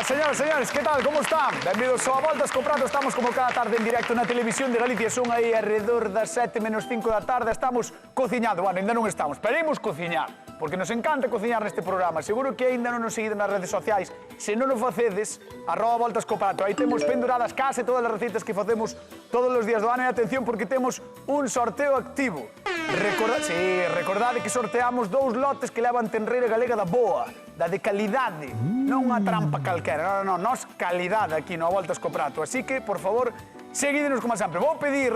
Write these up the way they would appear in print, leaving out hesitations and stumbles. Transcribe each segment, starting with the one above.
señoras e señores, que tal? Como están? Benvidos ao Voltas co Prato. Estamos como cada tarde en directo na televisión de Galicia. Son aí alrededor das 7 menos 5 da tarde. Estamos cociñando. Bueno, ainda non estamos, pero imos cociñar. Porque nos encanta cociñar neste programa. Seguro que ainda non nos seguido nas redes sociais. Se non o facedes, @Voltas co Prato. Aí temos penduradas case todas as recetas que facemos todos os días do ano. E atención, porque temos un sorteo activo. Recordade que sorteamos 2 lotes que levan tenreira galega da boa, da de calidade, non unha trampa calquera, non, nós calidade aquí no Voltas co Prato. Así que, por favor, seguídenos como sempre. Vou pedir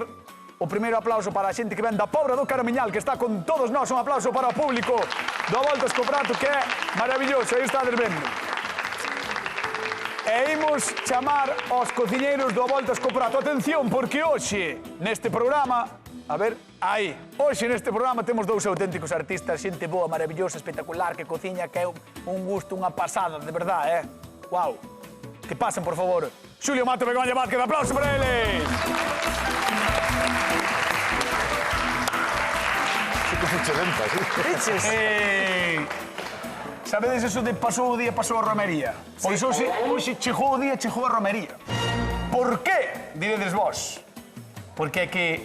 o primeiro aplauso para a xente que ven da Pobra do Caramiñal, que está con todos nós. Un aplauso para o público do Voltas co Prato, que é maravilloso. Aí está vendo. E imos chamar aos cociñeiros do Voltas co Prato. Atención, porque hoxe, neste programa, a ver, aí. Hoxe neste programa temos 2 auténticos artistas, xente boa, maravillosa, espectacular, que cociña, que é un gusto, unha pasada, de verdade, Guau. Que pasen, por favor. Xulio Mato, Begoña Vázquez, aplauso para eles. Sí que fiche lenta, sí. Fiches? Sabedes eso de pasou o día, pasou a romería? Pois hoxe chegou o día, chegou a romería. Por que, diredes vos? Porque é que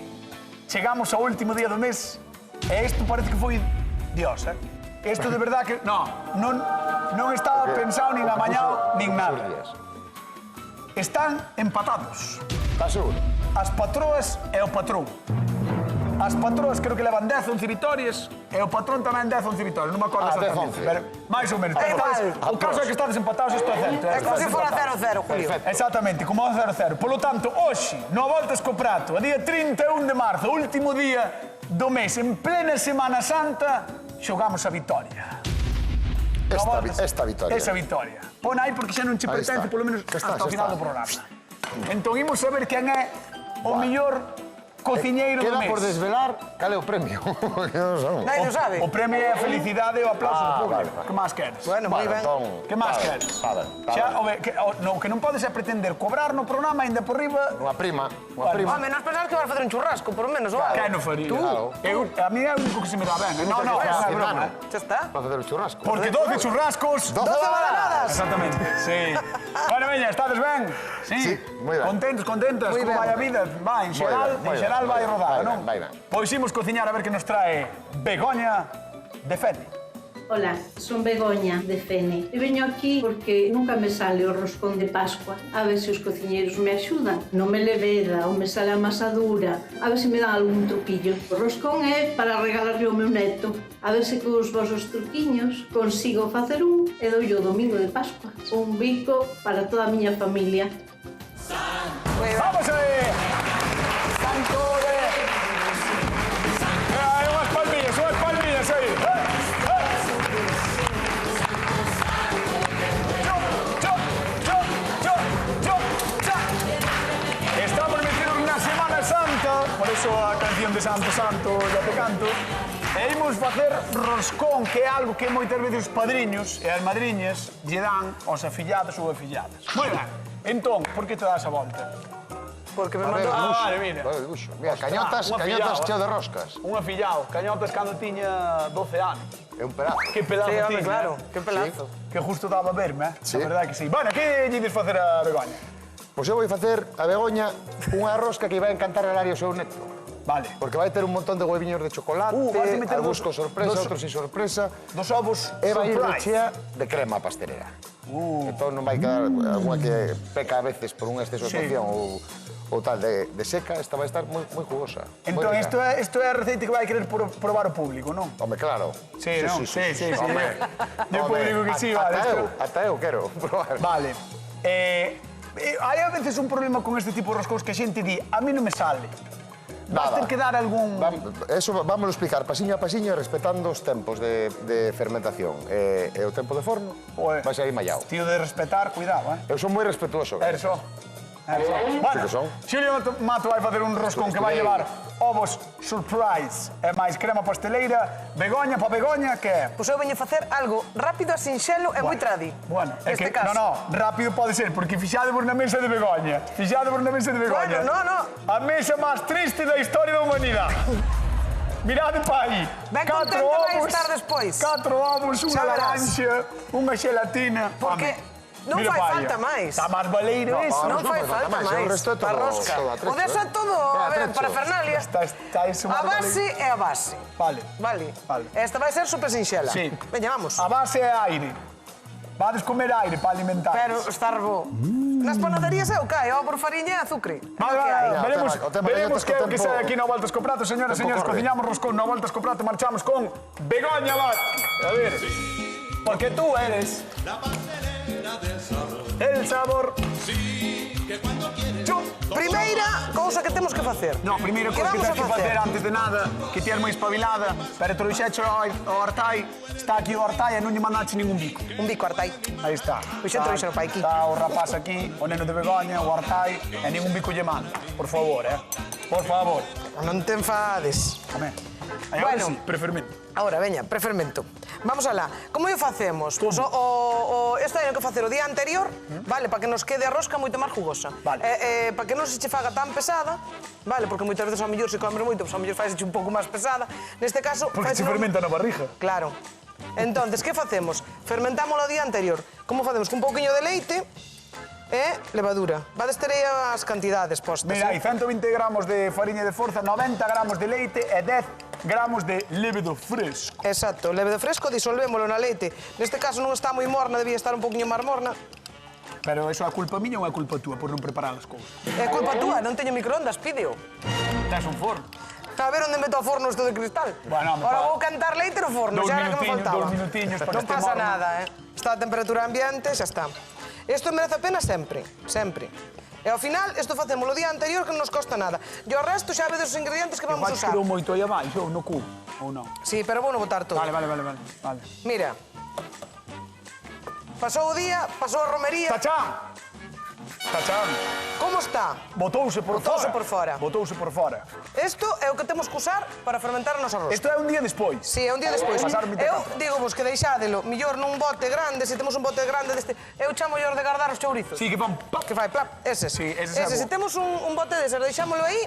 chegamos ao último día do mes e isto parece que foi Dios, Isto de verdad que... Non estaba pensado nin amañado nin nada. Están empatados. Está seguro? As patroas e o patrón. As patroas creo que levan 10, 11 vitorias e o patrón tamén 10, 11 vitorias. Non me acordo exactamente. Mais ou menos. O caso é que estades empatados, isto é certo. É como se fora 0-0, Julio. Exactamente, como 0-0. Polo tanto, hoxe, no Voltas co Prato, a día 31 de marzo, último día do mes, en plena Semana Santa, xogamos a vitoria. Esta vitoria. Esa vitoria. Pon aí porque xa non che pertence, polo menos, hasta o final do programa. Entón, imos saber quen é o mellor cociñeiro do mes. Queda por desvelar cal é o premio. Nadie o sabe. O premio é a felicidade e o aplauso do público. Que máis queres? Bueno, moi ben. Que máis queres? Que non podes é pretender cobrar no programa aínda por riba... Unha prima. Home, nos pensamos que vas facer un churrasco, por lo menos, o algo. Que non faría? Tú? A mí é o único que se me dá ben. Non, é unha broma. Xa está. Para facer o churrasco. Porque 12 churrascos... 12 balanadas. Exactamente, sí. Bueno, veña, estades ben? Sí, moi ben. Contentos, contentas? Como vai a vida? Va, en xeral vai rodada, non? Vai ben. Pois imos cociñar a ver que nos trae Begoña de Fene. Hola, son Begoña de Fene e veño aquí porque nunca me sale o roscón de Pascua. A ver se os cociñeiros me axudan. Non me leveda ou me sale a masa dura. A ver se me dan algún truquillo. O roscón é para regalarle ao meu neto. A ver se cos vosos truquiños consigo facer un e doulle o domingo de Pascua. Un bico para toda a miña familia. Vamos aí! Santo de... unhas palmillas aí. Estamos metidos na Semana Santa, por eso a canción de Santo Santo ya te canto. E imos facer roscón, que é algo que moitas veces os padriños e as madriñas lle dan aos afillados ou afilladas. Moi ben. Entón, por que te das a volta? Porque me mandou... Vale, mira. Mira, cañotas cheo de roscas. Un afillado, cañotas cando tiña 12 anos. É un pedazo. Que pedazo Sí, home, tiña, claro, que pelazo. Que justo daba a verme, Sí. A verdade que sí. Bueno, que lle ides facer a Begoña? Pois eu vou facer a Begoña unha rosca que vai encantar a Lario seu neto. Vale. Porque vai ter un montón de hueviños de chocolate, vas a meter algúns dos- con sorpresa, dos- outros sin sorpresa. Dos ovos E vai ir surprise. chea de crema pastelera. Entón non vai quedar unha que peca a veces por un exceso de Sí. cocción ou tal de seca, esta vai estar moi jugosa. Entón, isto é a receita que vai querer probar o público, non? Home, claro. Sí, non? Sí. Home, Eu digo que sí, vale. Ata eu quero probar. Vale. Hai a veces un problema con este tipo de roscóns que a xente di, a mí non me sale. Vas ter que dar algún... Eso vamos a explicar pasiño a pasiño, respetando os tempos de fermentación e o tempo de forno, vai ser aí mallado. Tío de respetar, cuidado, Eu son moi respetuoso. Eso. Bueno, que son. Xulio Mato vai facer un roscón que vai levar ovos surprise e máis crema pasteleira. Begoña, pa Begoña, que é? Pois eu veño facer algo rápido, sinxelo e moi tradi. Bueno, é que, Neste caso. no, rápido pode ser, porque fixadevos na mesa de Begoña. Bueno, no. A mesa máis triste da historia da humanidade. Mirade pa aí. Ben contenta vai estar despois. 4 ovos, unha Xa verás. laranxa, unha xelatina. Porque Non Mira fai pa falta ella. máis. Está máis baleiro eso. Non fai falta máis. O resto é Pa todo rosca. atrecho, O deso é todo, a ver, atrecho. para Fernalia. Está eso A máis base é a base. Vale. Vale. Vale. Esta vai ser super sinxela. Sí. Veña, vamos. A base é aire. Vades comer aire para alimentar. Pero estar bo. Nas panaderías é o que hai, ó, por fariña e azucre. Vale, É o que hai. veremos o tema que que sai tempo- aquí no Voltas co Prato, señoras e tempo señores. corre. Cociñamos roscón no Voltas co Prato, marchamos con Begoña Vázquez. A ver, porque tú eres el sabor. Yo. Primeira cousa que temos que facer. No, primeiro Que cosa que vamos a tens que facer antes de nada, que ti és moi espabilada, pero trouxecho o Artai, está aquí o Artai e non lle mandache ningún bico. Un bico Artai. Aí está. Pois xa trouxeron pa aquí. Está o rapaz aquí, o neno de Begoña, o Artai, e ningún bico lle manda. Por favor, Por favor. Non te enfades. Amén. E agora Bueno. sí, prefermente. Ahora, veña, prefermento. Vamos alá. Como o facemos? Pois isto hai que facer o día anterior, vale, para que nos quede a rosca moito máis jugosa. Vale. Para que non se che faga tan pesada, vale, porque moitas veces ao mellor se comer moito, pois ao mellor faise un pouco máis pesada. Neste caso, Porque se faise fermenta na barriga. Claro. Entonces, que facemos? Fermentámoslo o día anterior. Como facemos? Cun pouquiño de leite e levadura. Vades ter aí as cantidades postas. Mira, hai 120 gramos de fariña de forza, 90 gramos de leite e 10 gramos de levedo fresco. Exacto, levedo fresco, disolvémolo na leite. Neste caso non está moi morna, debía estar un poquinho máis morna. Pero eso é culpa miña ou é culpa túa por non preparar as cousas? É culpa túa, non teño microondas, pídeo. Tens un forno. A ver onde meto o forno isto de cristal. Bueno, home, Ahora pa- vou cantar leite no forno, Dous xa era que me minutiños, faltaba. dous minutiños para que Non este pasa morno. nada, Está a temperatura ambiente, xa está. Isto merece a pena sempre, sempre. E ao final, isto facemos o día anterior que non nos costa nada. E o resto xa vedes os ingredientes que vamos a Igual usar. quedou moito aí abaixo ou no cubo, ou non? Sí, pero vou non botar todo. Vale. Mira. Pasou o día, pasou a romería. Tachán! Tachán! Como está? Botouse por fora. Botouse por fora. Botouse por fora. Isto é o que temos que usar para fermentar a nosa rosca. Isto é un día despois. Sí, é un día despois. Pasaron 24 Eu horas. digo vos que deixádelo millor nun bote grande, se temos un bote grande deste, eu chamo mellor de guardar os chourizos. Sí, que van... Que fai plap, ese. Sí, ese é se bo. temos un bote dese, deixámolo aí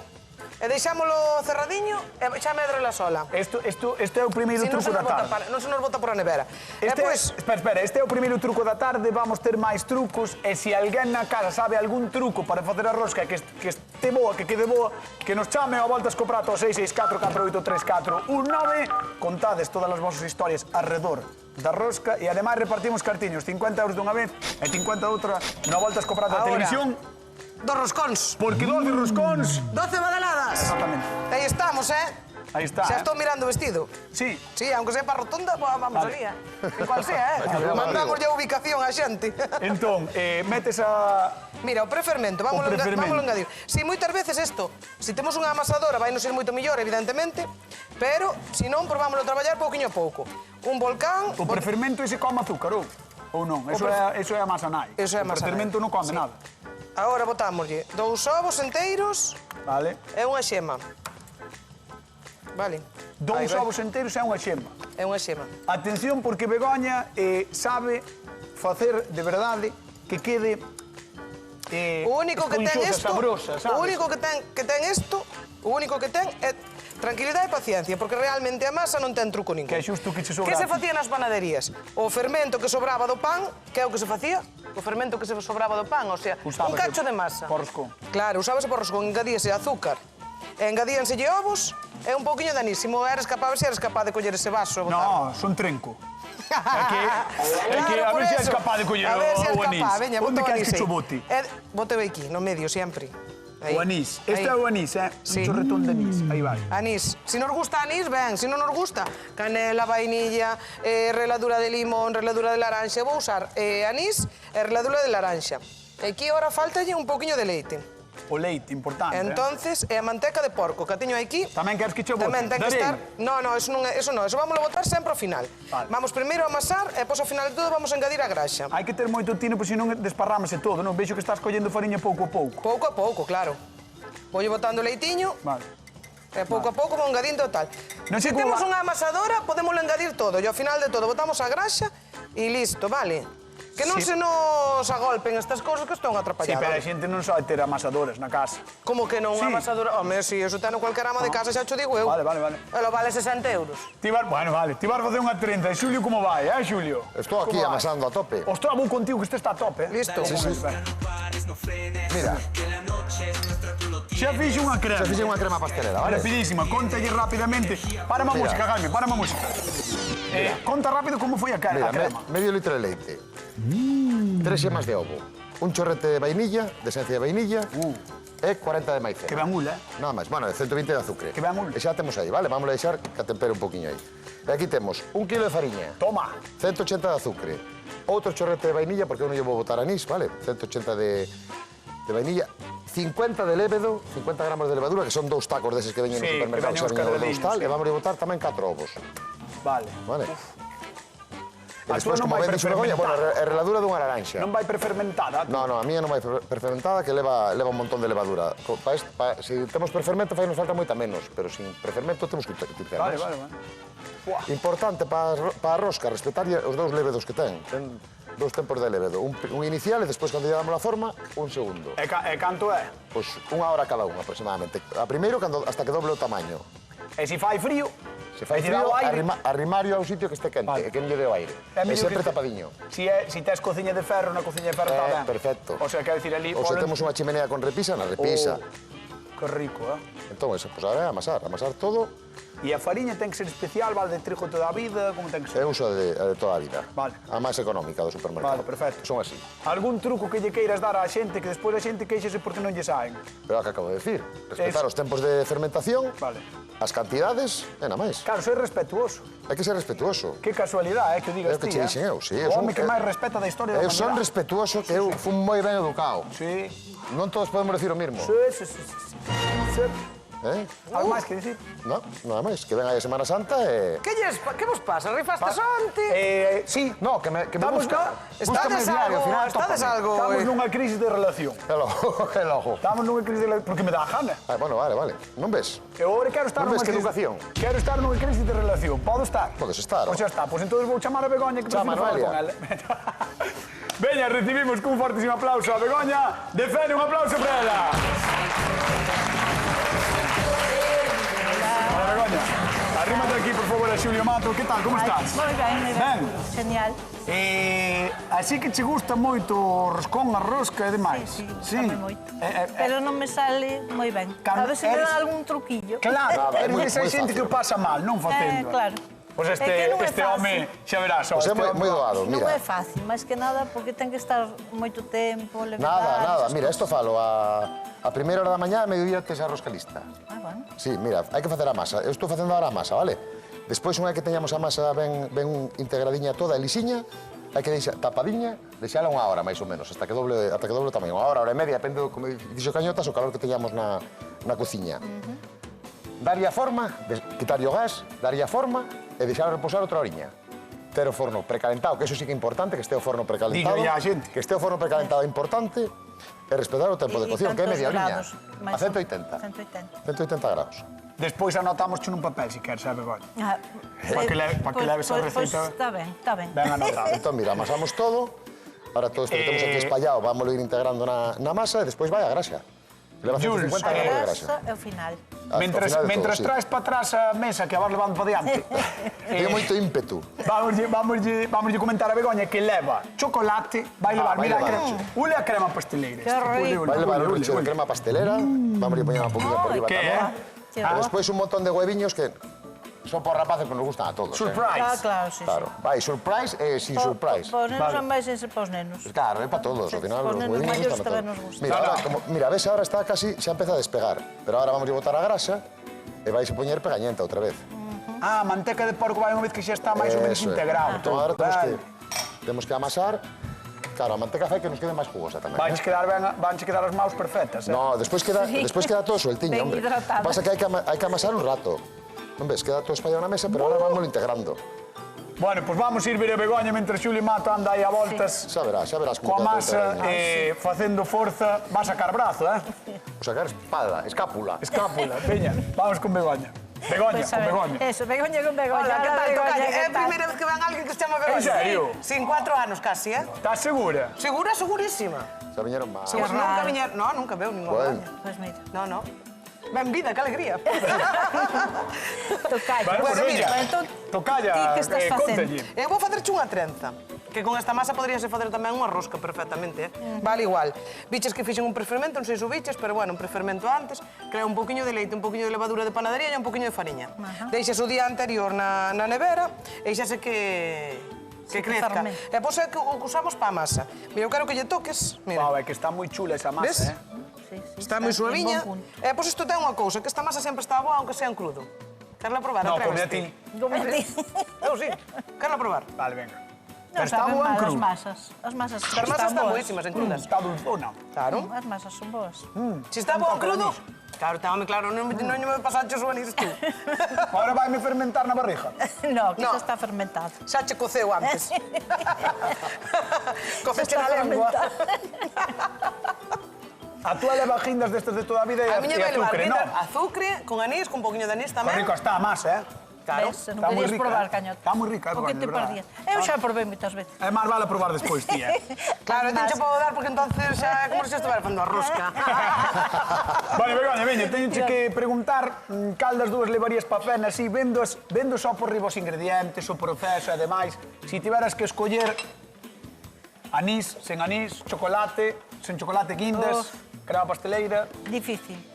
e deixámolo cerradiño e xa medre la sola. Isto é o primeiro Si non se truco nos da bota tarde. non se nos bota por a nevera. Este, Pois, espera, este é o primeiro truco da tarde, vamos ter máis trucos e se alguén na casa sabe algún truco para facer a rosca que este boa, que quede boa, que nos chame ao Voltas co Prato ao 664-483-419, contades todas as vosas historias alrededor da rosca e ademais repartimos cartiños, 50 euros dunha vez e 50 outra no Voltas co Prato da Ahora. televisión, dos roscóns, porque 12 roscóns... 12 badaladas. Exactamente. Aí estamos, Aí está, Xa estou mirando o vestido. Sí. Sí, aunque sea para rotonda, vamos Vale. ali, En cual sea, Mandamos ya ubicación á xente. Entón, metes a... Mira, o prefermento, O prefermento. vámoslo engadir. Si moitas veces isto, si temos unha amasadora, vai nos ir moito mellor, evidentemente, pero, se non, probámoslo a traballar pouquiño a pouco. Un volcán... O prefermento ese come azúcar, ou non? Eso é a masa nai. Eso é a masa O prefermento nai. non come Sí. nada. Agora botámoslle 2 ovos enteiros Vale? e unha xema. Vale? Aí 2 vai. ovos enteros é unha xema. É unha xema. Atención, porque Begoña sabe facer de verdade que quede O único que ten esponxosa, isto, sabrosa, sabes? o único que ten isto, o único que ten é tranquilidade e paciencia, porque realmente a masa non ten truco ningún. Que é xusto que che sobra Que se a ti. facía nas panaderías? O fermento que sobraba do pan, que é o que se facía? O fermento que se sobraba do pan, o sea, un cacho de masa. Por roscón. Claro, usábase por roscón, engadíase azúcar, e engadíanselle ovos e un pouquiño de anís. Se eres capaz de coller ese vaso e botar. No, son trenco. É que a Claro, por ver se és eso. capaz de coller A ver se és o anís. capaz, veña, Onde bota o queres anís que aí. cho bote? Boteo aquí, no medio, sempre. Aí. O anís. Este Aí. é o anís, Sí. Un chorretón de anís. Aí vai. Anís. Si nos gusta anís, ben. Si non nos gusta, canela, vainilla, reladura de limón, reladura de laranxa. Vou usar anís e reladura de laranxa. E aquí ahora faltalle un pouquiño de leite. O leite, importante. Entonces, e a manteca de porco, que a teño aquí. Tamén queres que cho bote? Tamén ten que Darei. estar... No, eso non, eso vámoslo botar sempre ao final. Vale. Vamos primeiro a amasar e, pois, ao final de todo, vamos a engadir a graxa. Hai que ter moito tino, pois senón desparrámase todo, non? Vexo que estás collendo fariña pouco a pouco. Pouco a pouco, claro. Vou botando o leitiño Vale. e pouco a pouco vou engadindo tal. Non sei Se como temos va- unha amasadora, podémoslo engadir todo. E ao final de todo botamos a graxa e listo, vale? Que non se nos agolpen estas cousas que están Sí, atrapalladas. pero a xente non sabe ter amasadoras na casa. Como que non, Sí. unha amasadora? Home, si, eso ten cualquier ama de casa, xa cho digo eu. Vale, vale, vale. Elo vale 60 euros. Bueno, vale, ti vas facer unha 30. E Xulio, como vai, Xulio? Estou aquí Como vai? amasando a tope. Ostras, vou contigo que este está a tope, Listo. Sí, sí. Mira, Xa fixo unha crema. xa fixen unha crema pastelera, vale? Rapidísima, contalle rapidamente. Párame a Mira. música, Jaime, párame a música. Conta rápido como foi a Mira, crema. medio litro de leite. 3 xemas de ovo. Un chorrete de vainilla, de esencia de vainilla. E 40 de maicena. Que ben ula, Nada máis, bueno, 120 de azúcar. Que ben ul. E xa temos aí, vale? Vamos a deixar que atempere un poquinho aí. E aquí temos 1 kilo de fariña, Toma. 180 de azúcar, outro chorrete de vainilla, porque eu non lle vou botar anís, vale? 180 de vainilla, 50 de lévedo, 50 gramos de levadura, que son 2 tacos deses que veñen no Sí, supermercado, que veñen os xa veñen os cargadillos, dous tal, sí. e vamos a botar tamén 4 ovos, Vale. vale? E A despois, túa non como vai ben dixo Begoña, bueno, prefermentada. é reladura dunha laranxa. Non vai prefermentada. No, a mía non vai prefermentada, que leva un montón de levadura. Se temos prefermento, fai nos falta moita menos, pero sin prefermento temos que utilizar Vale, máis. vale, vale. Buah. Importante para a rosca, respetar os dous lévedos que ten. Ten 2 tempos de lévedo. Un inicial e despois, cando lle damos a forma, un segundo. E canto é? Pois unha hora cada un, aproximadamente. A primeiro, hasta que doble o tamaño. E se fai frío? Se fai e se dá frío, o aire? arrimario ao sitio que este quente, Vale. e que non lle dé o aire. É E mellor sempre que- tapadiño. Si tes cociña de ferro, na cociña de ferro está ben. Perfecto. O sea, quero dicir ali... Ou se ponen- temos unha chimenea con repisa, na repisa. Que rico, Entón, pois agora é amasar todo. E a fariña ten que ser especial, vale, de trigo toda a vida, como ten que ser? É uso de toda a vida. Vale. A máis económica do supermercado. Vale, perfecto. Son así. Algún truco que lle queiras dar á xente que despois a xente queixase porque non lle saen? Pero é o que acabo de decir. Respetar Eso. os tempos de fermentación, Vale. as cantidades, e nada máis. Claro, ser respetuoso. Hai que ser respetuoso. Que casualidade, que o digas É o que ti, che dixen eu, sí, eu O son- home que máis respeta da historia da Eu son humanidade. respetuoso, que eu fun moi ben educado. Sí. Non todos podemos decir o mismo. Sí. Algo máis que dicir? No, nada máis. Que ven aí a Semana Santa e... Que vos pasa? Rifastes onte? Sí. No, que me Estamos busca... Estades diario, ao final Estades tópame. algo... Estamos nunha crisis de relación. Que logo, que logo. Estamos nunha crisis de relación porque me dá a gana. Bueno, vale. Non ves? Eu agora quero estar Non nunha ves que crisis... educación? Quero estar nunha crisis de relación. Podo estar? Podes estar. Pois xa está. Pois entón vou chamar a Begoña que Chama, prefiro falar Noelia. con ela. Veña, recibimos cun fortísimo aplauso a Begoña de Fene. Un aplauso para ela. Hola, Begoña. Arrímate aquí, por favor, a Xulio Mato. Que tal, como estás? Moi ben, moi ben. Ben. Genial. Así que che gusta moito o roscón, a rosca e demais? Sí, gustame moito. Eh, Pero non me sale moi ben. Cando A ver se me eres- dá algún truquillo. Claro, Nada, é é moi- esa moi xente que o fácil. pasa mal, non facendo. Claro. Pois É que non é este fácil. home, xa verás, Pois é este home- moi doado, Non mira. é fácil, máis que nada porque ten que estar moito tempo, levedar... Nada. esas Mira, cousas. isto falo a primeira hora da mañá, a mediodía tes a rosca lista. Ah, bueno. Sí, mira, hai que facer a masa. Eu estou facendo agora a masa, vale? Despois, unha vez que teñamos a masa ben integradiña toda, e lisiña, hai que deixar tapadiña, deixala unha hora, máis ou menos, hasta que doble o tamaño. Unha hora e media, depende, como dixo Cañotas, o calor que teñamos na cociña. Darlle a forma, quitarlle o gas, darlle a forma e deixar reposar outra horiña. Ter o forno precalentado, que eso sí que é importante, que este o forno precalentado. Dígale á xente. Que este o forno precalentado é importante e respetar o tempo de E cocción, que é cantos media horiña. grados? A 180. 180. 180 grados. Despois anotamos nun papel, se queres, sabe, Begoña. Ah, Pa que leves a receita. Está ben, está ben. Ben anotado. Entón, mira, amasamos todo. Ahora todo isto que temos aquí espallado, vámoslo ir integrando na masa e despois vai a grasa. Leva Jules, 150 A gramos de grasa. grasa é o final. Ao Mentras final de todo, sí. traes para atrás a mesa que a vas levando para diante. Ten moito ímpetu. Vamos comentar a Begoña que leva chocolate, vai levar, vai mira, levar. ule a crema pasteleira. Que rico. Vai levar un leche de crema pastelera, vamos a poñer un poquinho por riba Que tamén. é? Que E bo. despois un montón de hueviños que son por rapaces, pero nos gustan a todos. Surprise. Claro, sí, Claro. Vai, surprise e sin surprise. Para os nenos Vale. son máis ese para os nenos. Claro, é para todos, ao final Os os nenos hueviños maiores gustan a tamén todos. nos gustan. Mira, No, ahora, no. mira, ves, ahora está casi, xa empeza a despegar. Pero ahora vamos a botar a grasa e vais a poñer pegañenta outra vez. Ah, manteca de porco vai unha vez que xa está máis ou menos Eso é. integrado. Entón, ahora Vale. temos que amasar. Claro, a manteca fai que nos quede máis jugosa tamén. Vanche quedar as maus perfectas, eh? No, despois queda todo sueltiño, Ben hombre. hidratada. Pasa que hai que amasar un rato. Non ves, queda todo espallado na mesa, pero ahora vamos integrando. Bueno, pois vamos ir ver a Begoña mentre Xuli Mato anda aí a voltas. Xa verás como Coa queda todo masa, integradinho. facendo forza, vas a sacar brazo, eh? O sacar espada, escápula. Escápula, veña, vamos con Begoña. Begoña, Pois a con ver, Begoña. Eso, Begoña con Begoña. Hola, que tal, Begoña, tocalle? que É a tal? primeira vez que ven alguén que chama Begoña. En serio? Sin 4 anos casi, eh? Estás segura? Segura, segurísima. Xa viñeron máis. Pois nunca viñer... No, nunca veu ninguna Bueno. Begoña. Pois mira, No. Ben vida, que alegría. tocalla. Bueno, pues mira, veña, entón, tocalla, ti que estás facendo? contalle. Eu vou facerche unha trenza. Que con esta masa podríase facer tamén unha rosca perfectamente, eh? Vale igual. Viches que fixen un prefermento, non sei se o biches, pero bueno, un prefermento antes, crea un poquinho de leite, un poquinho de levadura de panadería e un poquinho de fariña. Deixas o día anterior na nevera e xa se que crezca. fermente. E pois é que o que usamos pa masa. Mira, eu quero que lle toques, mira. Pau, é que está moi chula esa Ves? masa, Sí, Está moi suaviña. en bon punto. E pois isto ten unha cousa, que esta masa sempre está boa, aunque sea en crudo. Querla probar? No, come a Atréveste? ti. Come a ti. Eu sí. Querla probar? Vale, venga. Non Pero está saben boa en mal as cru. masas. As masas As masas están están boas. boísimas en crudas. Está dulzona. Claro. As masas son boas. Si está boa en toque de crudo... anís. Claro, tábame claro, non me pasaches o anís tú. Ahora vai me fermentar na barriga. No, que No. xa está fermentado. Xa che coceu antes. Coceche Está na lengua. A túa leva guindas destes de toda a vida e A miña vai levar azúcar, non? azúcar, con anís, con un poquinho de anís Qué tamén. rico está a masa, Claro. Ves, se non Está moi querías rica, probar, eh? cañote. Está moi rica, O que Begoña, te de verdad. perdías? Eu xa probei moitas veces. É máis vale probar despois, tía. Claro, non che podo dar porque entonces xa é como se estivera facendo a rosca. Vale, Begoña, veña, teñoche que preguntar cal das dúas levarías pa cena, así, vendo só por riba os ingredientes, o proceso e demais. Si tiveras que escoller anís, sen anís, chocolate, sen chocolate, guindas, crema pasteleira... Difícil.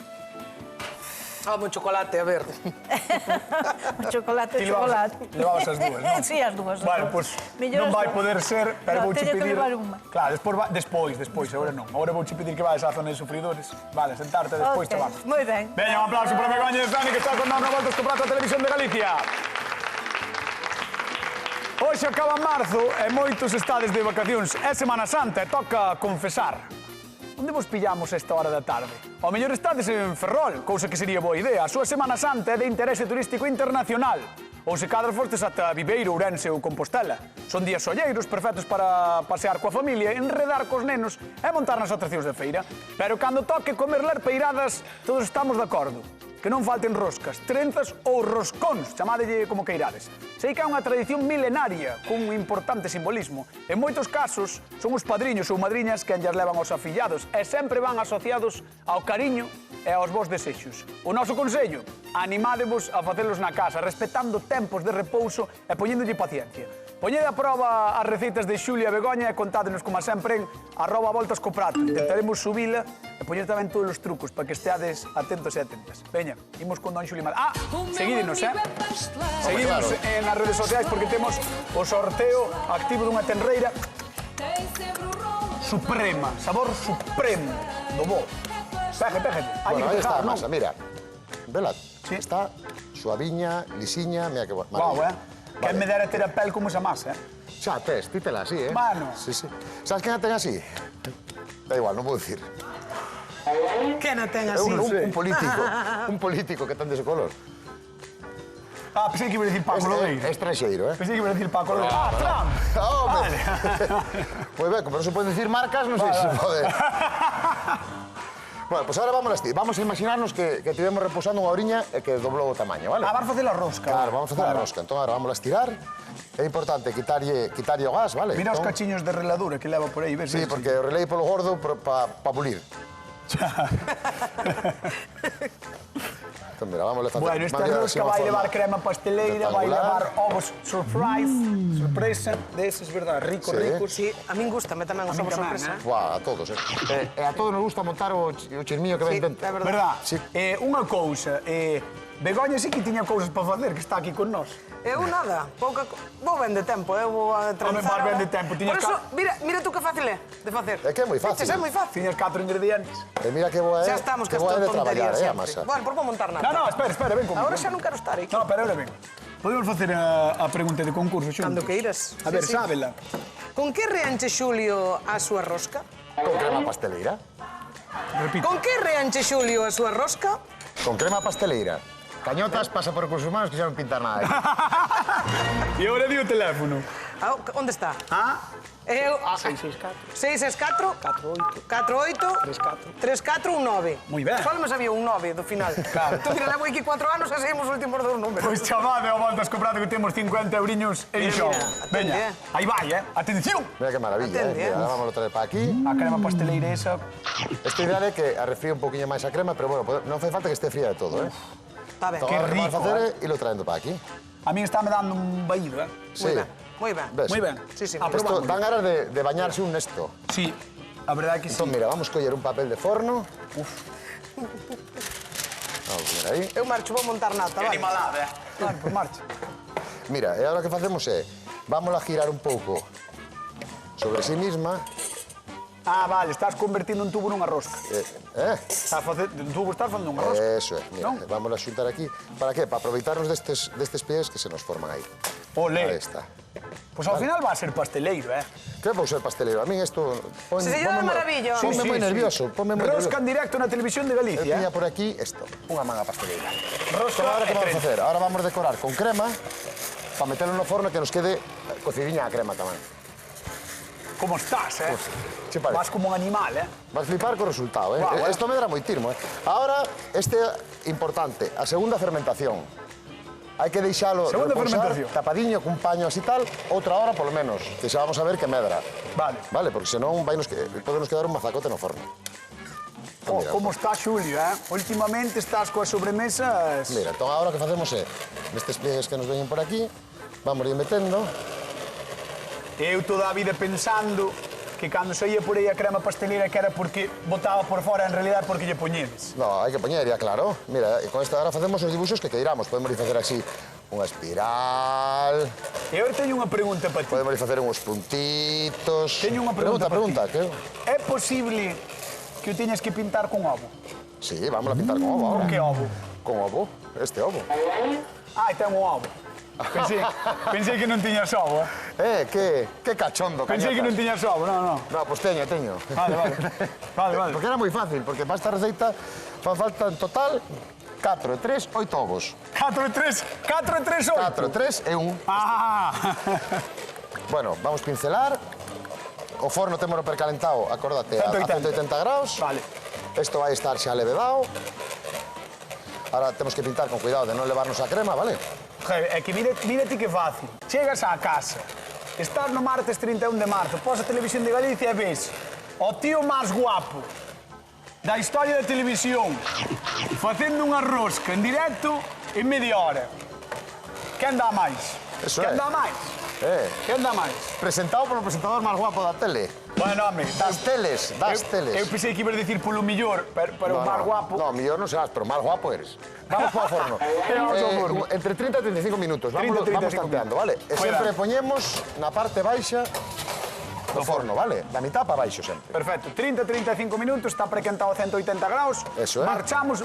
Vamos, chocolate, a ver. O chocolate, Ti chocolate. levabas as dúas, non? Sí, as dúas. Bueno, pois Mellor non as vai dúas. poder ser, pero No, vouche teño que pedir... levar unha. Claro, despois, agora non. Agora vouche pedir que vayas á zona de sufridores. Vale, sentarte, despois Ok, chamamos. moi ben. Veña, un aplauso para Begoña de Sani, que está con nós no Voltas co Prato a Televisión de Galicia. Hoxe acaba marzo e moitos estades de vacacións. É Semana Santa e toca confesar. Onde vos pillamos esta hora da tarde? Ao mellor estades en Ferrol, cousa que sería boa idea. A súa Semana Santa é de interese turístico internacional. Ou se cadra fostes ata Viveiro, Ourense ou Compostela. Son días solleiros perfectos para pasear coa familia, enredar cos nenos e montar nas atraccións de feira. Pero cando toque comer lerpeiradas, todos estamos de acordo. Que non falten roscas, trenzas ou roscóns, chamadelle como queirades. Sei que é unha tradición milenaria, cun importante simbolismo. En moitos casos, son os padriños ou madriñas quen llas levan aos afillados e sempre van asociados ao cariño e aos vos desexos. O noso consello, animádevos a facelos na casa, respetando tempos de repouso e poñéndolle paciencia. Poñede a prova as receitas de Xulia e Begoña e contádenos, como sempre, en @voltascoprato. Intentaremos subila e poñer tamén todos os trucos para que esteades atentos e atentas. Veña, imos con Don Xuli Mal. Ah, seguídenos, Seguídenos nas redes sociais porque temos o sorteo activo dunha tenreira suprema, sabor supremo do bo. Péjate. Bueno, aí está a non? masa, mira. Vela, Sí. está suaviña, lisiña, mira que... Guau, Que me dera ter a pel como esa masa, Xa, tes, títela así, Mano. Sí. Sabes quen a ten así? Da igual, non vou dicir. Que non ten É así? un político que ten dese color. Ah, pensei que iba a decir Paco Lodeiro. É estranxeiro, Pensei que iba a decir Paco Lodeiro. Ah, Trump! Home! Pois ben, como non se poden dicir marcas, non sei se pode. Bueno, pois agora vamos a imaginarnos que tivemos reposando unha oriña e que doblou o tamaño, vale? Ah, vas facer a rosca. Claro, vamos a facer a rosca. Entón, agora vamos a estirar. É importante quitarlle o gas, vale? Mira os Entón, cachiños de reladura que leva por aí, ves? Sí, porque o relei polo gordo pa bulir. Entón, mira, vamos a facer... Bueno, esta rosca vai levar crema pasteleira, vai levar ovos sorpresa, deses, verdad, ricos. Sí, a min gustame tamén os ovos sorpresa. Buah, a todos, E a todos nos gusta montar o chismillo que ven dentro. é verdade. Verdad? Sí. Unha cousa, Begoña sí que tiña cousas para facer, que está aquí con nós. Eu nada, pouca... Vou ben de tempo, vou a trenzar. Home, vas ben de tempo, tiñas Por eso, mira tú que fácil é de facer. É que é moi fácil. Viches, é moi fácil. Tiñas 4 ingredientes. E mira que boa é, Xa estamos que que boa é estou de traballar, tontería a sempre. masa. Bueno, por vou montar nada. No, espera, ven comigo. Agora xa non quero estar aquí. No, pero ahora ven. Podemos facer a pregunta de concurso xuntos? Cando queiras. A ver, sábela. Con que reenche Xulio a súa rosca? Con crema pasteleira. Repito. Con que reenche Xulio a súa rosca? Con crema pasteleira. Cañotas pasa por recursos humanos que xa non pintar nada. E agora di o teléfono. Onde está? Ah, Eu... 664. 664 48 48 34 19. Moi ben. Só me sabía un 9 do final. Claro. Tú mira, levo aquí 4 anos e seguimos os últimos dos números. Pois chamade ao Voltas con Prado que temos 50 euriños en Mira, xogo. atende, Veña, aí vai, Atención! Mira que maravilla, Atende, Mira, ahora vamos a traer para aquí. A crema pasteleira esa. Esta idea é que arrefríe un poquinho máis a crema, pero bueno, non fai falta que este fría de todo, Está ben. Entón, Qué ahora que vamos a rico, facer é ilo traendo para aquí. A mí está me dando un vaído, Moi ben, moi ben. Ves? Moi ben. Sí, sí. Isto dan ganas de bañarse un nesto. Sí, a verdade que sí. Entón, mira, vamos coller un papel de forno. Vamos a poner aí. Eu marcho, vou montar nata, Que vale? animalada, Vale, pues marcha. Mira, e agora o que facemos é, vámola a girar un pouco sobre sí misma. Ah, vale, estás convertindo un tubo nunha rosca. Estás facendo, un tubo estás facendo unha rosca. Eso é, mira, Non? vamos a xuntar aquí. Para qué? Para aproveitarnos destes pies que se nos forman aí. Olé. Aí está. Pois ao final va a ser pasteleiro, Que vou ser pastelero? A min isto... Se lle dá maravilla. Ponme moi nervioso, ponme moi nervioso. Rosca en directo na televisión de Eu Galicia. tiña por aquí isto, unha manga pasteleira. Rosca Entón, ahora que e vamos a tren. facer? Ahora vamos a decorar con crema para meterlo no forno que nos quede cocidinha a crema tamén. Como estás, che parece? Vas como un animal, Vas flipar co resultado, Guau, Isto me dará moi tirmo, Ahora, este é importante, a segunda fermentación. Hai que deixalo Segunda reposar fermentación. tapadiño cun paño así tal, outra hora polo menos, que xa vamos a ver que medra. Vale. Vale, porque senón podenos quedar un mazacote no forno. Oh, Mira, como está Xulio, Últimamente estás coas sobremesas... Mira, entón agora o que facemos é, nestes pliegues que nos veñen por aquí, vamos ir metendo. Eu toda a vida pensando que cando saía por aí a crema pasteleira que era porque botaba por fora, en realidad porque lle poñedes. No, hai que poñer, ya claro. Mira, e con esta ahora facemos os dibuxos que queiramos. Podemos ir facer así unha espiral, E eu teño unha pregunta para ti. podemos ir facer uns puntitos. Teño unha pregunta para Pregunta, ti. que? É posible que o teñas que pintar con ovo? Sí, vamos a pintar con ovo ahora. Con que ovo? Con ovo, este ovo. Ah, ten un ovo. Pensei que non tiñas ovo, Que cachondo, Pensei que non tiñas ovo, non. No, pois teño. Vale. Porque era moi fácil, porque para esta receita fan falta en total 4, 3, 8 ovos. 4 e 3, 8. 4, 3 e 1. Ah! Bueno, vamos pincelar. O forno temos precalentado, acórdate, a 180 graus. Vale. Isto vai estar xa levedado. Ahora temos que pintar con cuidado de non levarnos a crema, vale? É que mírate que fácil. Chegas á casa, estás no martes 31 de marzo, pos a televisión de Galicia e ves o tío máis guapo da historia da televisión facendo unha rosca en directo en media hora. Quen dá máis? Eso Quen é. dá máis? Quen dá máis? Presentado polo presentador máis guapo da tele. Bueno, home, Das teles. Eu pensei que ibas dicir polo millor, pero o máis guapo. No, millor non serás, pero máis guapo eres. Vamos para o forno. Vamos ao forno. Entre 30 e 35 minutos. 30, Vamos 35 tanteando, vale? E Fuera. sempre poñemos na parte baixa do forno, vale? Da mitad para baixo sempre. Perfecto, 30-35 minutos, está precantado a 180 graus. Eso é. Marchamos,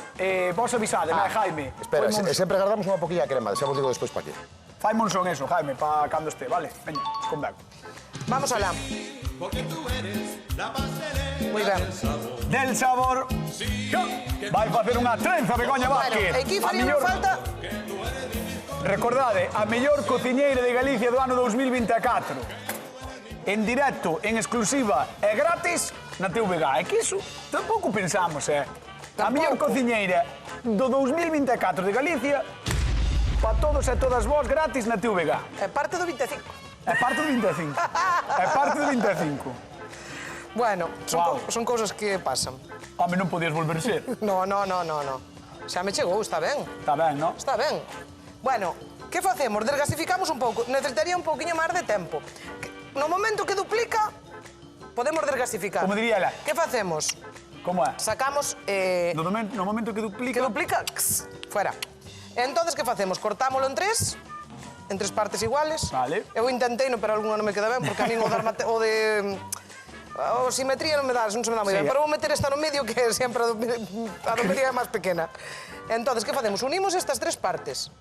vos avisade, Jaime. Espera, Faime un- sempre agardamos unha poquilla de crema, xa vos digo despois para aquí. faime un son eso, Jaime, para cando este, vale? Veña, escondago. Vamos alá. Moi ben. Del sabor. Vai facer unha trenza, Begoña Vázquez. Bueno, aquí A faría mellor- falta... Recordade, a mellor cociñeira de Galicia do ano 2024. En directo, en exclusiva e gratis na TVG. É que iso tampouco pensamos, A mellor Tampouco. cociñeira do 2024 de Galicia para todos e todas vos gratis na TVG. É parte do 25. É parte do 25. É parte do 25. Bueno, Guau. son cousas que pasan. Home, non podías volver ser. No. Xa me chegou, está ben. Está ben, non? Está ben. Bueno, que facemos? Desgasificamos un pouco. Necesitaría un pouquiño máis de tempo. No momento que duplica, podemos desgasificar. Como diría ela. Que facemos? Como é? Sacamos... No momento que que duplica... duplica, fuera. Entonces, que facemos? Cortámolo en tres partes iguales. Vale. Eu intentei, pero alguna non me queda ben, porque a min o de simetría non se me dá moi Sí. ben. Pero vou meter esta no medio, que sempre a do medio é máis pequena. Entonces, que facemos? Unimos estas tres partes.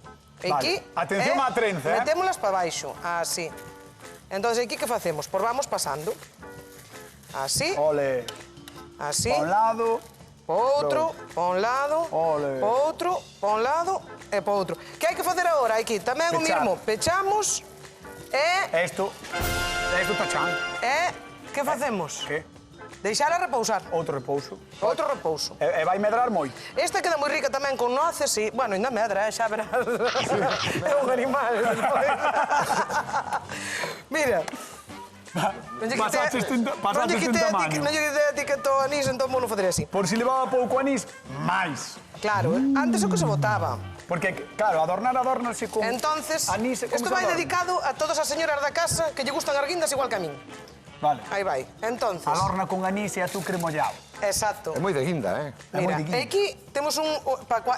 E Vale. aquí... Atención á trenza, Metémolas para baixo, así. Entonces, aquí que facemos? Pois vamos pasando. Así, Ole. así. Pa un lado... Outro, pa un lado, Ole. pa outro, pa un lado e pa outro. Que hai que facer agora? Aquí tamén o Pechar. mismo. Pechamos e Isto está chan. Que facemos? Que? Deixala repousar. Outro repouso. Outro repouso. E vai medrar moito. Esta queda moi rica tamén con noces e... Bueno, ainda medra, xa verás. É un animal. Mira. Pasaste este tamaño. Non lle quitei a etiqueta ao anís, entón vou non facer así. Por si levaba pouco anís, máis. Claro, antes o que se botaba. Porque, claro, adornarse con Entonces, anís... como isto se vai adorna? dedicado a todas as señoras da casa que lle gustan as guindas igual que a min. Vale. Aí vai. Entonces, Adorna con anís e azúcar mollado. exacto. É moi de guinda, É moi Mira, de guinda. e aquí temos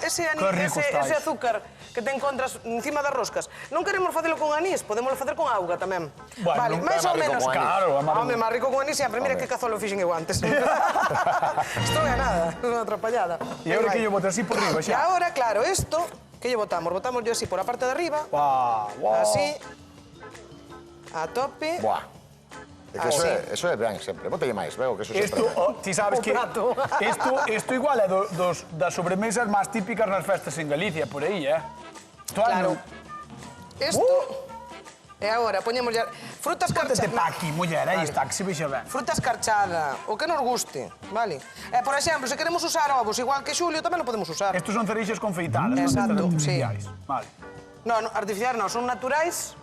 ese anís, Que rico está ese iso. azúcar que te encontras encima das roscas. Non queremos facelo con anís, podemos facer con auga tamén. Bueno, Vale, nunca máis é ou máis rico menos. con anís. Claro, é máis rico. Home, máis rico con anís sempre. Mira que cazolo fixen eu antes. Estou a nada, unha atrapallada. E agora que yo bote así por riba E xa. agora, claro, isto, que lle botamos? Botamos yo así por a parte de arriba, Guau. así, a tope. Buah. É que eso é ben sempre. Botelle máis, veo que eso sempre Isto, ben. ti sabes O que prato. isto igual é das sobremesas máis típicas nas festas en Galicia, por aí, Claro. Isto. E agora, poñemos ya... Frutas Póntete pa carchadas. aquí, muller, aí está, que se vexa ben. Fruta escarchada, o que nos guste, vale? Por exemplo, se queremos usar ovos igual que Xulio, tamén lo podemos usar. Estos son cereixas confeitadas, non Exacto, estas sí. artificiais. Vale. No, artificiais non, son naturais.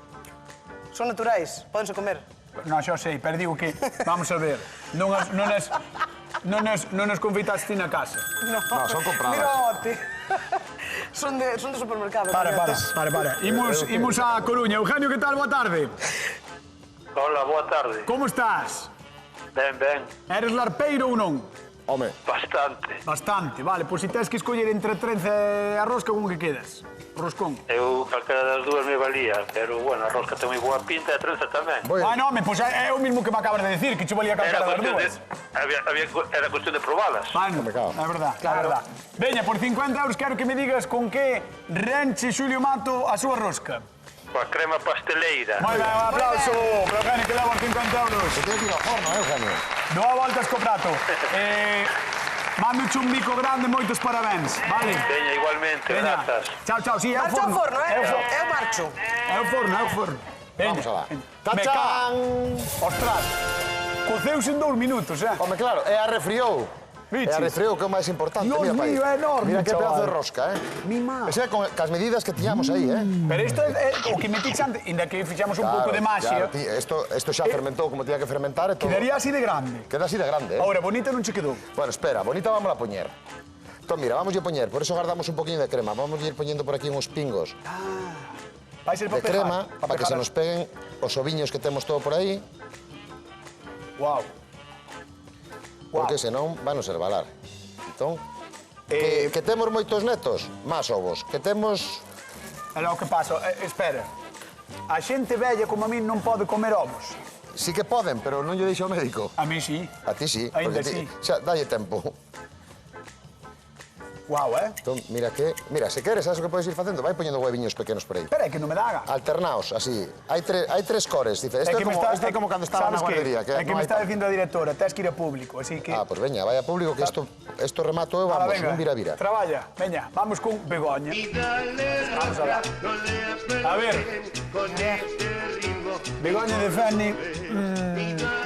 Son naturais, pódense comer. Non, xa sei, pero digo que, vamos a ver, non as confeitaste ti na casa. No, son compradas. Mirote. son de supermercado. Para. Imos a Coruña. Eugenio, que tal? Boa tarde. Hola, boa tarde. Como estás? Ben. Eres larpeiro ou non? Home, Bastante. Bastante, vale. Pois se tens que escoller entre trenza e arroz, con que quedas? Roscón. Eu calquera das dúas me valía, pero, bueno, a rosca ten moi boa pinta e a trenza tamén. Bueno. Ah, non, pois é o mismo que me acabas de decir, que che valía calquera das dúas. Era cuestión de probalas. Bueno, Me cago. é verdad, Claro. é verdad. Veña, por 50 euros quero que me digas con que renche Xulio Mato a súa rosca. Coa crema pasteleira. Moi ben, un aplauso para Eugenio que leva os 50 euros. se tens que ir ao forno, Eugenio. Dúa voltas co prato. Mándoche un bico grande, moitos parabéns, vale? Veña, igualmente, Veña. grazas. Chao, sí, é o Marcho ao forno. forno, É o forno. Eu marcho. É o forno. Veña. Vamos alá. Me Tachán! cago. Ostras, coceuse en 2 minutos, Home, claro, e a refriou. Viches? E a refriou que é o máis importante. Dios Mira, pai. mío, é enorme, Mira que chaval. pedazo de rosca, Mi má. Ese é con as medidas que tiñamos aí, Pero isto é o que metix antes, ainda que fixamos un pouco de maxia, Isto xa fermentou como tiña que fermentar e todo. quedaría así de grande. Queda así de grande, Ahora, bonita non che quedou. Bueno, espera, bonita vamos a poñer. Entón, mira, vamos a poñer, por eso guardamos un poquinho de crema. Vamos a ir poñendo por aquí uns pingos Vai ser de para crema para que se nos peguen os oviños que temos todo por aí, Wow. porque senón van a ser balar. Entón, Eh, que temos moitos netos, máis ovos. Que temos... É o que pasa, espera. A xente vella como a min non pode comer ovos. Sí que poden, pero non lle deixa o médico. A mí sí. A ti sí, Ainda porque sí. xa dalle tempo. Wow, Entón, mira, se queres, sabes o que podes ir facendo? Vai poñendo hueviños pequenos por aí. Espera, é que non me dá gana. Alternaos, así. Hai tres cores. Dice, É isto que é me como, está- isto é como cando estaba na sabes que? guardería. É que me non hai está pan. dicindo a directora, tens que ir a público, así que... Ah, pues veña, vai a público que isto remato eu, Ala, vamos, venga, un vira-vira. Traballa, veña, vamos con Begoña. Vamos alá. A ver. Begoña de Feni,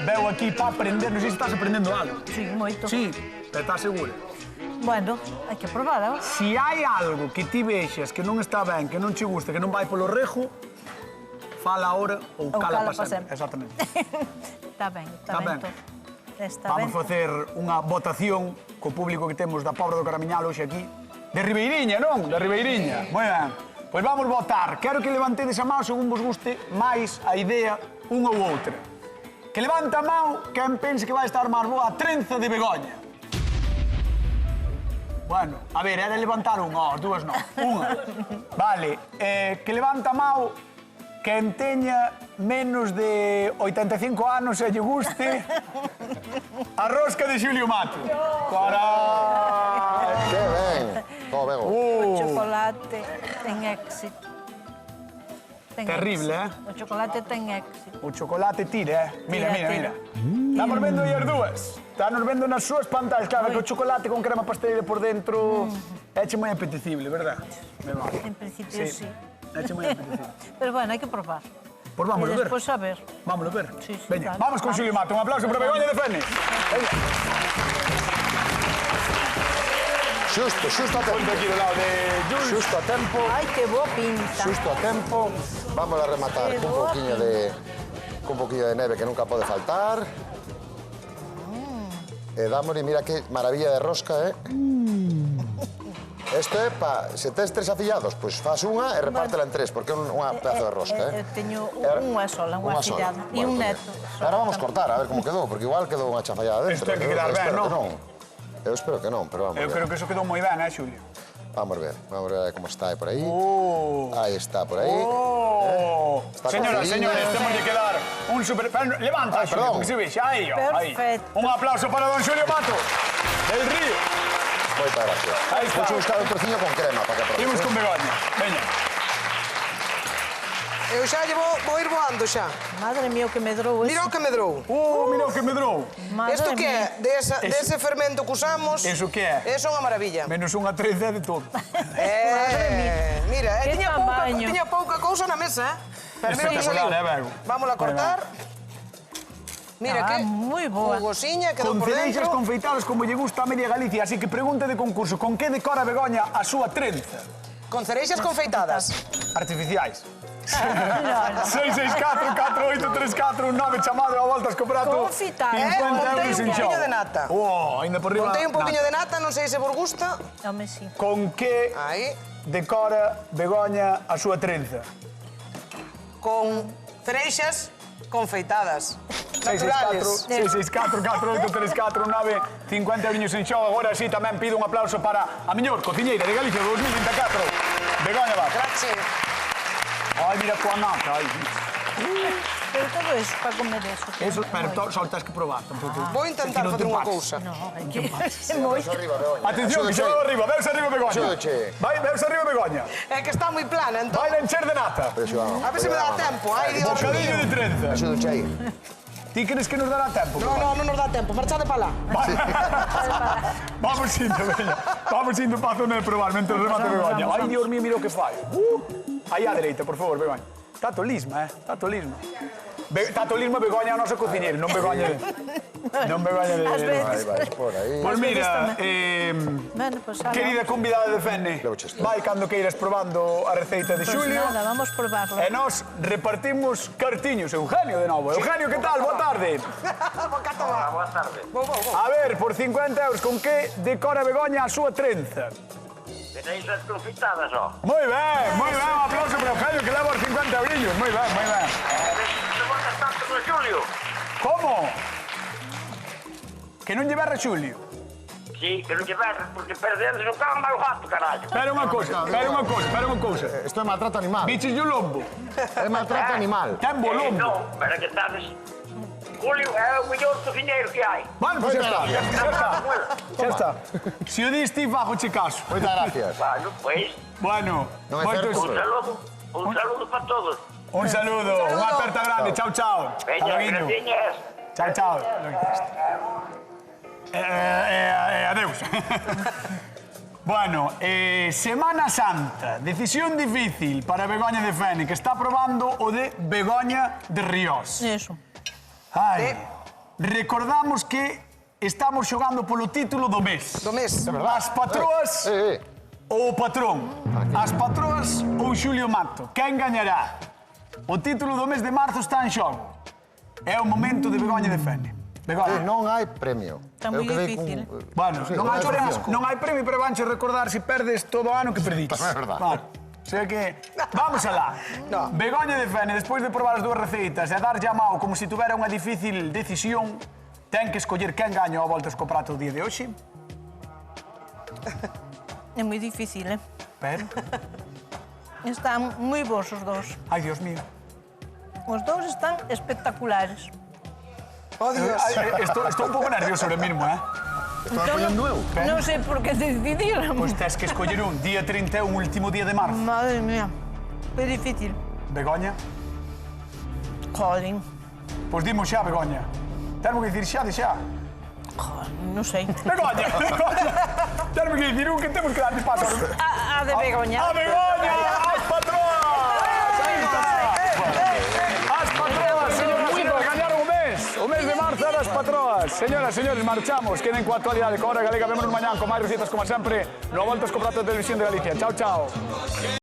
veu aquí para aprender, non sei se estás aprendendo algo. Sí, moito. Sí, pero estás segura? Bueno, hai que probar, ¿no? Si hai algo que ti vexas que non está ben, que non che gusta, que non vai polo rejo, fala ahora ou cala para sempre. Exactamente. Está ben, Está ben. Está Vamos ben. facer unha votación co público que temos da Pobra do Caramiñal hoxe aquí. De Ribeiriña, non? De Ribeiriña. Moi ben. Pois vamos votar. Quero que levantedes a mão según vos guste máis a idea unha ou outra. Que levanta a mão quen pense que vai estar máis boa a trenza de Begoña. Bueno, a ver, era levantar unha, dúas non. Unha. Vale, que levanta a mão quen teña menos de 85 anos e lle guste a rosca de Xulio Mato. Carai! Que ben. Todo ben. O chocolate ten éxito. Ten Terrible, éxito. O chocolate ten éxito. O chocolate tira, Mira, Tira, mira, tira. mira. Estamos vendo aí as dúas. Estamos vendo nas súas pantallas, claro, que o chocolate con crema pasteleira por dentro éche moi apetecible, verdad? Me vale. En principio sí. Éche moi apetecible. Pero bueno, hai que probar. Pois vámonos E ver. despois a ver. Vámonos ver. Sí, sí, Veña, claro. vamos con Xulio Mato. Un aplauso para Begoña de Fene. Veña. Xusto a tempo. Ponte aquí do lado de Jules. Xusto a tempo. Ai, que boa pinta. Xusto a tempo. Vamos a rematar Qué cun boa poquinho de neve que nunca pode faltar. E dámosle, mira que maravilla de rosca, Isto é pa, se tes 3 afillados, pois faz unha e repártela en 3, porque é unha pedazo de rosca, Teño unha sola, unha afillada. E un neto. Ahora vamos cortar, a ver como quedou, porque igual quedou unha chafallada dentro. Isto ten que quedar ben, non? Eu espero que non, pero vamos Eu ver. creo que eso quedou moi ben, Xulio? Vamos ver como está aí por aí. Oh. Aí está, por aí. Oh. Está Señoras, cocidinha. señores, temos que dar un super... Pero, levanta, Xulio, perdón. porque se vexe. Aí, aí. Perfecto. Un aplauso para don Xulio Mato, del Río. Moitas gracias. Aí está. Vou buscar un trociño con crema para que aproveche. Imos con Begoña. Veña. Eu xa vou ir voando xa. Madre mía, o que medrou Mira eso. o que medrou. Mira o que medrou. Madre Isto que mía. é? Dese fermento que usamos. Eso que é? Eso é unha maravilla. Menos unha 13 de todo. Mira, Que tamaño. tiña pouca cousa na mesa, Pero mira que Espectacular, saliu. Bego. Vamos a cortar. Mira que moi boa. jugosiña, quedou Con por cereixas dentro. confeitadas como lle gusta a media Galicia, así que pregunta de concurso, con que decora Begoña a súa trenza? Con cereixas confeitadas. Artificiais. 664-4834-19 chamado a voltas co prato. Confitado. 50 Montei euros un en poquinho xogo. de nata. Ainda por riba. Montei un poquinho de nata, non sei se vos gusta. Home, sí. Con que Aí. decora Begoña a súa trenza? Con cereixas confeitadas. Naturales. 664-4834-9 50 euros en xogo. Agora sí tamén pido un aplauso para a mellor cociñeira de Galicia 2024, Begoña Vaz. Grazie. Ai, mira coa nata, ai. Pero todo eso para comer eso. Eso, pero só tens que probar, tampouco. Vou intentar facer unha cousa. No, é que é moito. Atención, que xa veu arriba, veus arriba Begoña. Axúdache. Vai, veus arriba Begoña. É que está moi plana, entón. Vai a encher de nata. A ver se me dá tempo. Ai, Dios Bocadillo de mío. trenza. Axúdache aí. Ti crees que nos dará tempo? No, non nos dá tempo. Marchade para lá. Vamos indo, veña. Vamos indo para a zona de probar, mentre remate Begoña. Ai, Dios mío, mira o que fai. Aí á dereita, por favor, Begoña. Tato lisma, Tato lisma. Tato lisma, Begoña, a nosa cociñeira, non Begoña de... Non Begoña de... Ás veces. Aí vai, por aí. Pois mira, Bueno, pues ahora. querida convidada de Fene, Levo chesto. vai cando queiras probando a receita de Pues Xulio. nada, vamos probarlo. E nós repartimos cartiños. Eugenio de novo. Eugenio, que tal? Boa tarde. Boa tarde. A ver, por 50 euros, con que decora Begoña a súa trenza? Tenéis as confitadas, ó. Moi ben, un aplauso para Eugenio que leva os 50 eurillos. Moi ben. Te botas tanto con Xulio? Como? Que non lle berra Xulio? Sí, que non lle verres, porque perdendo non cagan mal gato, carallo. Espera unha cousa. Isto é maltrato animal. Biches o lombo. É maltrato animal. Ten bo lombo. Non, pero que sabes... Xulio é o mellor cociñeiro que hai. Vale, pois xa está. Se o dis ti, fajo che caso. Moitas gracias. Bueno, pois, Bueno, Non é moitos... certo. un saludo para todos. Un saludo, unha aperta grande. Chao. Veña, Hasta logo. graciñas. Chao. Adeus. Bueno, Semana Santa, decisión difícil para Begoña de Fene, que está probando o de Begoña de Ríos. Eso. Ai, recordamos que estamos xogando polo título do mes. Do mes. As patroas ou o patrón. As patroas ou Xulio Mato. Quen gañará? O título do mes de marzo está en xogo. É o momento de Begoña de Fene. Begoña. Non hai premio. Está Eu moi quedei difícil. Bueno, Non hai premio, pero vanche recordar se perdes todo o ano que perdiches. É verdad. Claro. O sea que... Vamos alá. No. Begoña de Fene, despois de probar as dúas receitas e dar llamado como se tuvera unha difícil decisión, ten que escoller quen gaño a voltas co prato o día de hoxe. É moi difícil, Pero... Están moi bons os dous. Ai, Dios mío. Os dous están espectaculares. Oh, Dios. Estou un pouco nervioso ahora mismo, Estaba poñendo eu. Non sei por que decidiron. Pois tes que escoller un día 31, último día de marzo. Madre mía, que difícil. Begoña? Jolín, Pois dimos xa, Begoña. Termo que dicir xa de xa. non sei. Begoña! Termo que dicir un que temos que dar de paso. A de Begoña. A Begoña! As patroas! das patroas. Señoras, señores, marchamos. Queden coa actualidade coa Hora Galega. Vémonos mañán con máis recetas, como sempre, no Voltas co Prato de Televisión de Galicia. Chao, chao.